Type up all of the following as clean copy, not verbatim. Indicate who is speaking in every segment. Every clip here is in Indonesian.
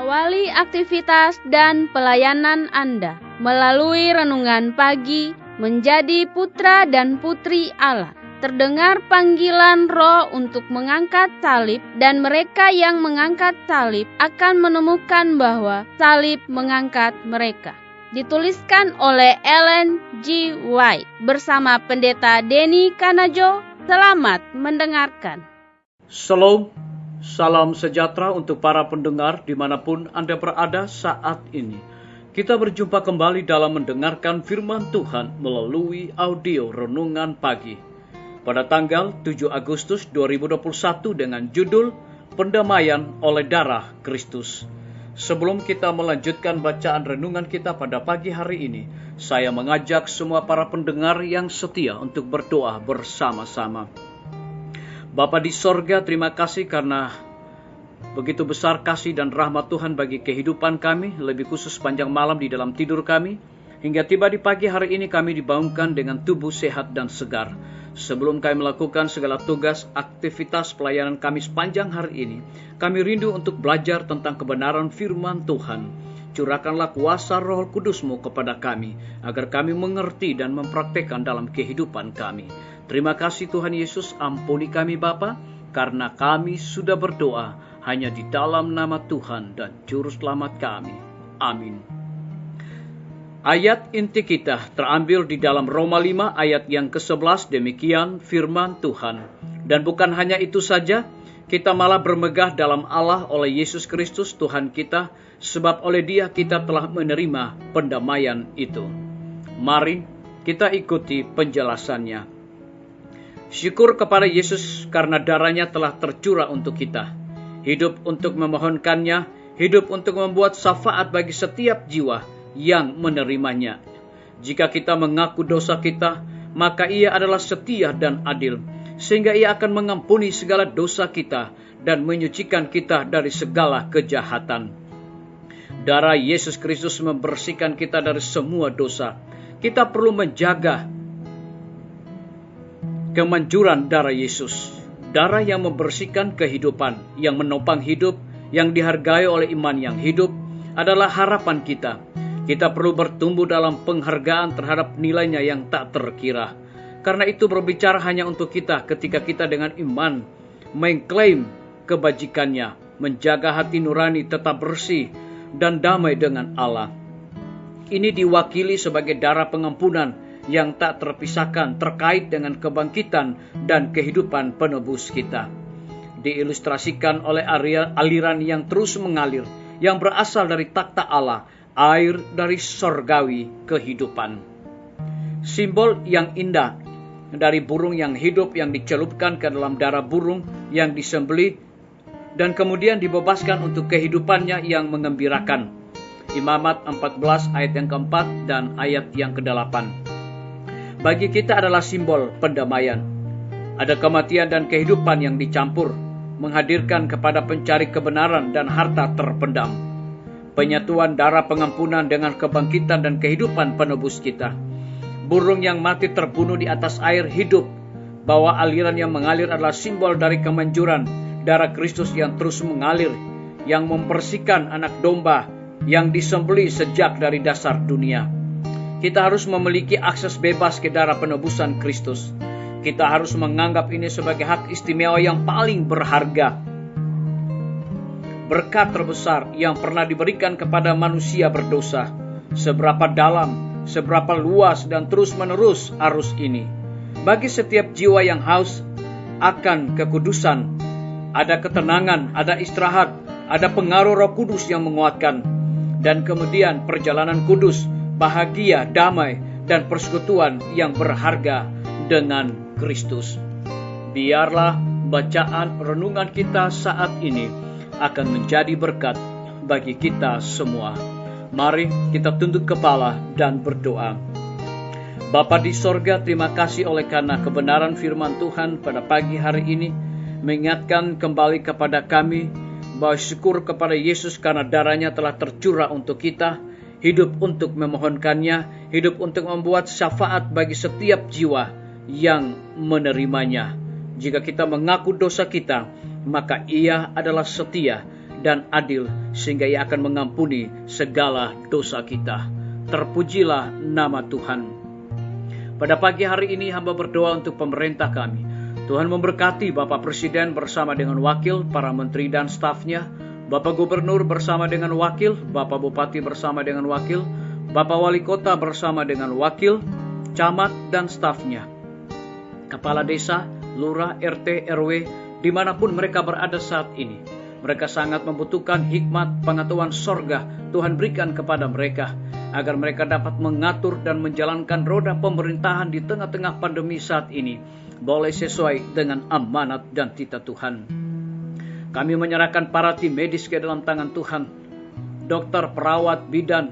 Speaker 1: Awali aktivitas dan pelayanan Anda melalui renungan pagi menjadi putra dan putri Allah. Terdengar panggilan Roh untuk mengangkat salib, dan mereka yang mengangkat salib akan menemukan bahwa salib mengangkat mereka. Dituliskan oleh Ellen G. White bersama Pendeta Denny Kanajo. Selamat mendengarkan.
Speaker 2: Shalom, salam sejahtera untuk para pendengar dimanapun Anda berada saat ini. Kita berjumpa kembali dalam mendengarkan firman Tuhan melalui audio renungan pagi. Pada tanggal 7 Agustus 2021 dengan judul Pendamaian oleh Darah Kristus. Sebelum kita melanjutkan bacaan renungan kita pada pagi hari ini, saya mengajak semua para pendengar yang setia untuk berdoa bersama-sama. Bapa di sorga, terima kasih karena begitu besar kasih dan rahmat Tuhan bagi kehidupan kami, lebih khusus panjang malam di dalam tidur kami. Hingga tiba di pagi hari ini kami dibangunkan dengan tubuh sehat dan segar. Sebelum kami melakukan segala tugas, aktivitas pelayanan kami sepanjang hari ini, kami rindu untuk belajar tentang kebenaran firman Tuhan. Curahkanlah kuasa Roh Kudus-Mu kepada kami, agar kami mengerti dan mempraktekkan dalam kehidupan kami. Terima kasih Tuhan Yesus, ampuni kami Bapa, karena kami sudah berdoa hanya di dalam nama Tuhan dan Juru Selamat kami. Amin. Ayat inti kita terambil di dalam Roma 5 ayat yang ke-11, demikian firman Tuhan. Dan bukan hanya itu saja, kita malah bermegah dalam Allah oleh Yesus Kristus Tuhan kita, sebab oleh Dia kita telah menerima pendamaian itu. Mari kita ikuti penjelasannya. Syukur kepada Yesus karena darahnya telah tercurah untuk kita. Hidup untuk memohonkannya, hidup untuk membuat syafaat bagi setiap jiwa yang menerimanya. Jika kita mengaku dosa kita, maka Ia adalah setia dan adil, sehingga Ia akan mengampuni segala dosa kita dan menyucikan kita dari segala kejahatan. Darah Yesus Kristus membersihkan kita dari semua dosa. Kita perlu menjaga kemanjuran darah Yesus, darah yang membersihkan kehidupan, yang menopang hidup, yang dihargai oleh iman yang hidup, adalah harapan kita. Kita perlu bertumbuh dalam penghargaan terhadap nilainya yang tak terkira. Karena itu berbicara hanya untuk kita ketika kita dengan iman mengklaim kebajikannya, menjaga hati nurani tetap bersih dan damai dengan Allah. Ini diwakili sebagai darah pengampunan yang tak terpisahkan terkait dengan kebangkitan dan kehidupan penebus kita. Diilustrasikan oleh aliran yang terus mengalir, yang berasal dari takhta Allah, air dari sorgawi kehidupan. Simbol yang indah dari burung yang hidup yang dicelupkan ke dalam darah burung yang disembelih dan kemudian dibebaskan untuk kehidupannya yang mengembirakan. Imamat 14 ayat yang keempat dan ayat yang ke-8. Bagi kita adalah simbol pendamaian. Ada kematian dan kehidupan yang dicampur, menghadirkan kepada pencari kebenaran dan harta terpendam. Penyatuan darah pengampunan dengan kebangkitan dan kehidupan penebus kita. Burung yang mati terbunuh di atas air hidup, bahwa aliran yang mengalir adalah simbol dari kemanjuran darah Kristus yang terus mengalir, yang membersihkan anak domba yang disembelih sejak dari dasar dunia. Kita harus memiliki akses bebas ke darah penebusan Kristus. Kita harus menganggap ini sebagai hak istimewa yang paling berharga. Berkat terbesar yang pernah diberikan kepada manusia berdosa. Seberapa dalam, seberapa luas dan terus-menerus arus ini. Bagi setiap jiwa yang haus akan kekudusan, ada ketenangan, ada istirahat, ada pengaruh Roh Kudus yang menguatkan. Dan kemudian perjalanan kudus, bahagia, damai, dan persekutuan yang berharga dengan Kristus. Biarlah bacaan renungan kita saat ini akan menjadi berkat bagi kita semua. Mari kita tunduk kepala dan berdoa. Bapa di sorga, terima kasih oleh karena kebenaran firman Tuhan pada pagi hari ini mengingatkan kembali kepada kami bahwa syukur kepada Yesus karena darahnya telah tercurah untuk kita, hidup untuk memohonkannya, hidup untuk membuat syafaat bagi setiap jiwa yang menerimanya. Jika kita mengaku dosa kita, maka Ia adalah setia dan adil, sehingga Ia akan mengampuni segala dosa kita. Terpujilah nama Tuhan. Pada pagi hari ini hamba berdoa untuk pemerintah kami. Tuhan memberkati Bapak Presiden bersama dengan wakil, para menteri dan stafnya, Bapak Gubernur bersama dengan wakil, Bapak Bupati bersama dengan wakil, Bapak Wali Kota bersama dengan wakil, camat dan stafnya, kepala desa, lurah, RT, RW, dimanapun mereka berada saat ini. Mereka sangat membutuhkan hikmat pengetahuan sorga Tuhan berikan kepada mereka, agar mereka dapat mengatur dan menjalankan roda pemerintahan di tengah-tengah pandemi saat ini, boleh sesuai dengan amanat dan titah Tuhan. Kami menyerahkan para tim medis ke dalam tangan Tuhan, dokter, perawat, bidan,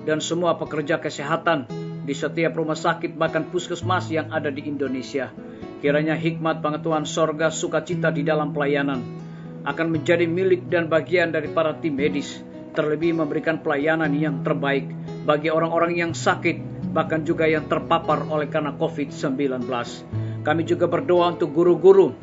Speaker 2: dan semua pekerja kesehatan di setiap rumah sakit bahkan puskesmas yang ada di Indonesia. Kiranya hikmat pengetahuan sorga sukacita di dalam pelayanan akan menjadi milik dan bagian dari para tim medis, terlebih memberikan pelayanan yang terbaik bagi orang-orang yang sakit, bahkan juga yang terpapar oleh karena COVID-19. Kami juga berdoa untuk guru-guru,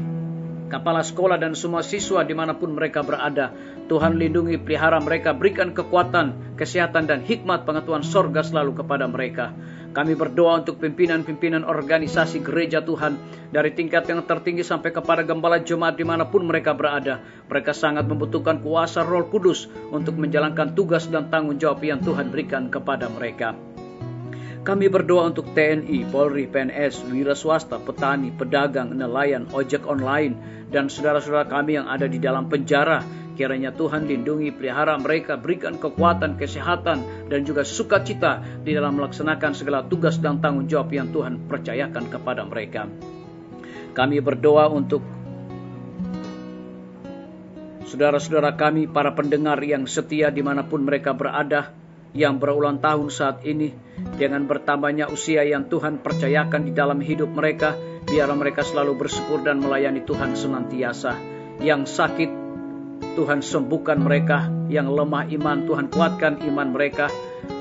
Speaker 2: kepala sekolah dan semua siswa dimanapun mereka berada. Tuhan lindungi, pelihara mereka, berikan kekuatan, kesehatan dan hikmat pengetahuan sorga selalu kepada mereka. Kami berdoa untuk pimpinan-pimpinan organisasi gereja Tuhan, dari tingkat yang tertinggi sampai kepada gembala jemaat dimanapun mereka berada. Mereka sangat membutuhkan kuasa Roh Kudus untuk menjalankan tugas dan tanggung jawab yang Tuhan berikan kepada mereka. Kami berdoa untuk TNI, Polri, PNS, wira swasta, petani, pedagang, nelayan, ojek online, dan saudara-saudara kami yang ada di dalam penjara. Kiranya Tuhan lindungi, pelihara mereka, berikan kekuatan, kesehatan, dan juga sukacita di dalam melaksanakan segala tugas dan tanggung jawab yang Tuhan percayakan kepada mereka. Kami berdoa untuk saudara-saudara kami, para pendengar yang setia dimanapun mereka berada, yang berulang tahun saat ini, dengan bertambahnya usia yang Tuhan percayakan di dalam hidup mereka, biar mereka selalu bersyukur dan melayani Tuhan senantiasa. Yang sakit, Tuhan sembuhkan mereka. Yang lemah iman, Tuhan kuatkan iman mereka.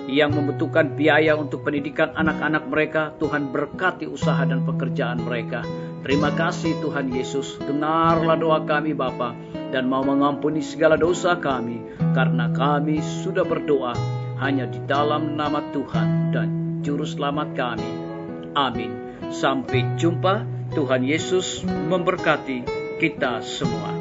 Speaker 2: Yang membutuhkan biaya untuk pendidikan anak-anak mereka, Tuhan berkati usaha dan pekerjaan mereka. Terima kasih Tuhan Yesus, dengarlah doa kami Bapa, dan mau mengampuni segala dosa kami, karena kami sudah berdoa hanya di dalam nama Tuhan dan Juru Selamat kami. Amin. Sampai jumpa. Tuhan Yesus memberkati kita semua.